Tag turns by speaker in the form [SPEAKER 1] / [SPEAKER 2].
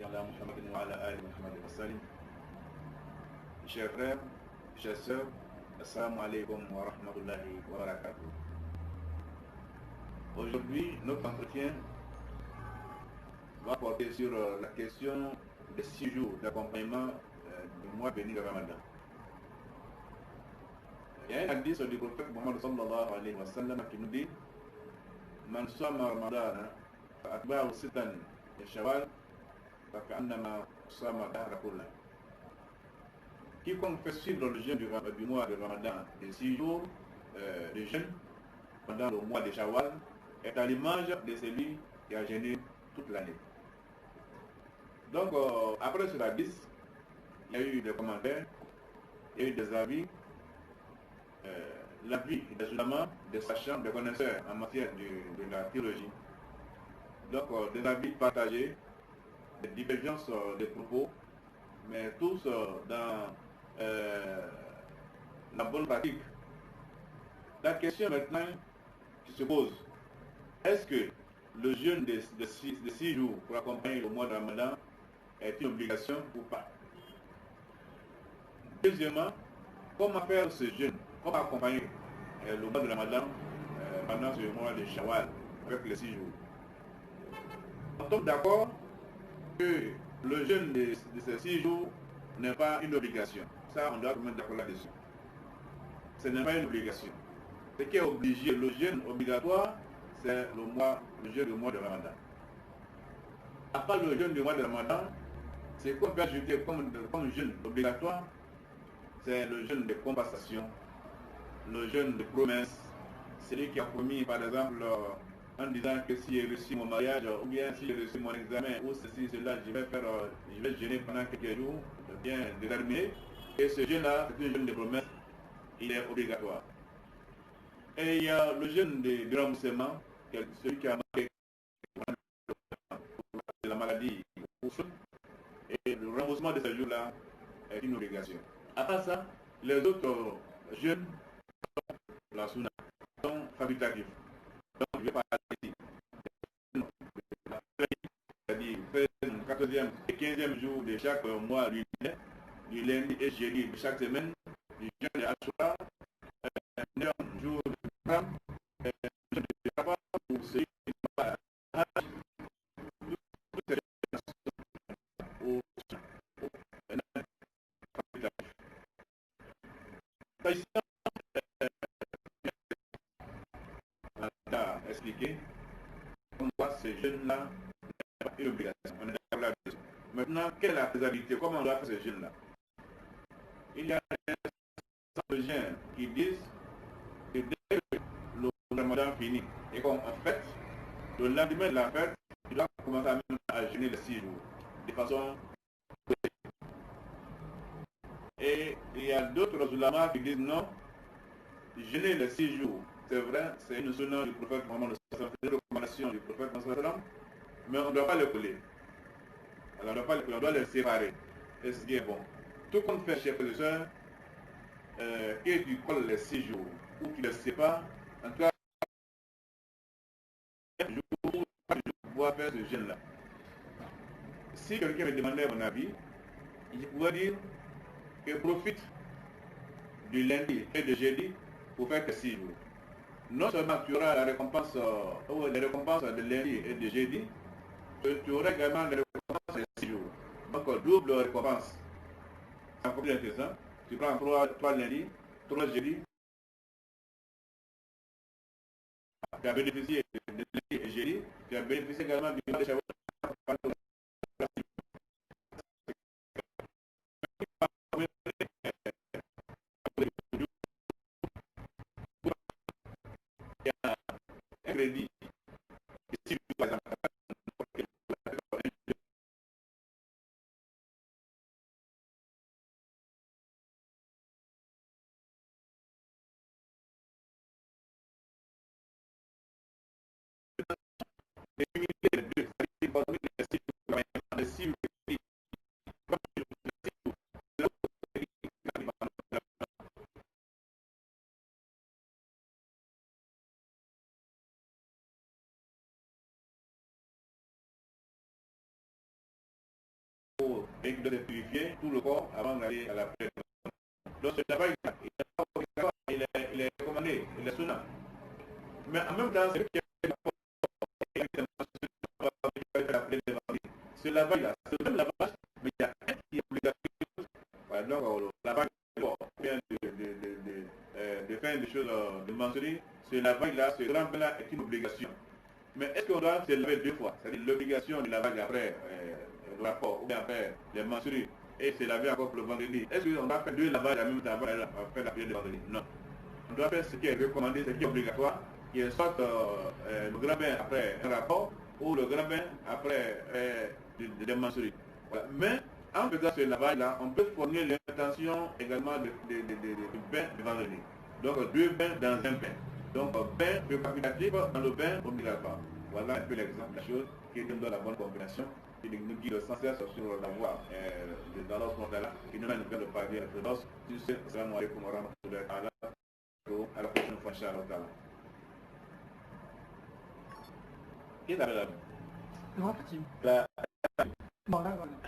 [SPEAKER 1] على محمد وعلى آل محمد وسلم. Chers frères, chers sœurs, assalamu alaikum wa rahmatullahi wa barakatuh. Aujourd'hui, notre entretien va porter sur la question des 6 jours d'accompagnement du mois béni de Ramadan. Il y a un hadith du prophète Muhammad sallallahu alayhi wa sallam qui nous dit Man sama Ramadan fa atba'u sitan min Shawwal fa ka'annama sama dahra kullah. Quiconque fait suivre le jeûne du mois de Ramadan de 6 jours de jeûne pendant le mois de Shawwal est à l'image de celui qui a jeûné toute l'année. Donc, après ce hadith, il y a eu des commentaires, il y a eu des avis, l'avis des ulémas, des sachants, des connaisseurs en matière de la théologie. Donc, des avis partagés, des divergences des propos, mais tous dans la bonne pratique. La question maintenant qui se pose, est-ce que le jeûne de 6 jours pour accompagner le mois de Ramadan est une obligation ou pas? Deuxièmement, comment faire ce jeûne? Comment accompagner le mois de Ramadan pendant ce mois de Shawwal avec les 6 jours? Nous sommes d'accord que le jeûne de ces 6 jours n'est pas une obligation. Ça, on doit se mettre d'accord là-dessus. Ce n'est pas une obligation. Ce qui est obligé, le jeûne obligatoire, c'est le jeûne du mois de Ramadan. À part le jeûne du mois de Ramadan, ce qu'on peut ajouter comme jeûne obligatoire, c'est le jeûne de compensation, le jeûne de promesse. Celui qui a promis, par exemple, en disant que si j'ai reçu mon mariage, ou bien si j'ai reçu mon examen, ou ceci, cela, je vais jeûner pendant quelques jours, bien déterminé. Et ce jeûne-là, c'est un jeûne de promesse, il est obligatoire. Et il y a le jeûne de remboursement, celui qui a marqué la maladie, et le remboursement de ce jour-là est une obligation. À part ça, les autres jeûnes, la sunna, sont facultatifs. Donc je vais parler ici. C'est-à-dire, le 14e et 15e jour de chaque mois lunaire, du lundi et jeudi de chaque semaine, du jeûne de Ashura, le jour de Ram, le jour de Shabbat, ou celui qui va à Hajj, toutes ces ou facultatifs. S'agissant à expliquer pourquoi ces jeunes-là n'est pas une obligation. On est d'accord là-dessus. Maintenant, quelle est la faisabilité? Comment on doit faire ces jeunes-là? Il y a des gens qui disent que dès que le Ramadan finit et qu'en fait, le lendemain de la fête, tu dois commencer à jeûner les 6 jours de façon. Et il y a d'autres ulémas qui disent non, jeûner les 6 jours, c'est vrai, c'est une sunna du prophète Mohammed, c'est une recommandation du prophète Mohammed, mais on ne doit pas les coller. Alors, on doit les séparer. Et ce qui est bon. Tout compte fait, chers frères et sœurs, que tu colles les 6 jours ou tu les sépares, en tout cas, je pourrais faire ce jeûne-là. Si quelqu'un me demandait mon avis, je pourrais dire que profite du lundi et du jeudi pour faire que 6 jours. Non seulement tu auras la récompense, les récompenses de lundi et de jeudi, tu auras également les récompenses de 6 jours. Donc, double récompense. C'est encore plus intéressant. Tu prends 3 lundis, 3 jeudis, tu as bénéficié de lundi et jeudi, tu as bénéficié également du mois de Shawwal. Un crédit, ici, par exemple, et qui doit être purifié tout le corps avant d'aller à la prière. Donc ce lavage-là, il est recommandé, il est sunnah. Mais en même temps, c'est lui qui est ce lavage-là, c'est le même lavage, mais il y a un qui est obligatoire. Par exemple, le lavage de faire des choses de mentionner, ce lavage-là, ce trempe-là est une obligation. Mais est-ce qu'on doit se laver deux fois? C'est-à-dire l'obligation du lavage après le rapport, ou bien après les menstrues, et se laver encore pour le vendredi. Est-ce qu'on doit faire deux lavages en même temps avant de faire la prière de vendredi? Non. On doit faire ce qui est recommandé, ce qui est obligatoire, qui est soit le grand bain après un rapport, ou le grand bain après des menstrues. Voilà. Mais en faisant ce lavage-là, on peut fournir l'intention également du bain de vendredi. Donc deux bains dans un bain. Donc bain facultatif dans le bain obligatoire. Voilà un peu l'exemple de la chose qui nous donne la bonne combinaison et nous guide sans cesse sur la voie dans notre monde-là. Et nous mène vers le paradis de Firdausi. Tu sais, assalamu alaikum wa rahmatullahi wa barakatuh. À la prochaine fois, Inch'Allah. Qui est là?
[SPEAKER 2] Non, petit.
[SPEAKER 1] La...
[SPEAKER 2] Bon, là, voilà.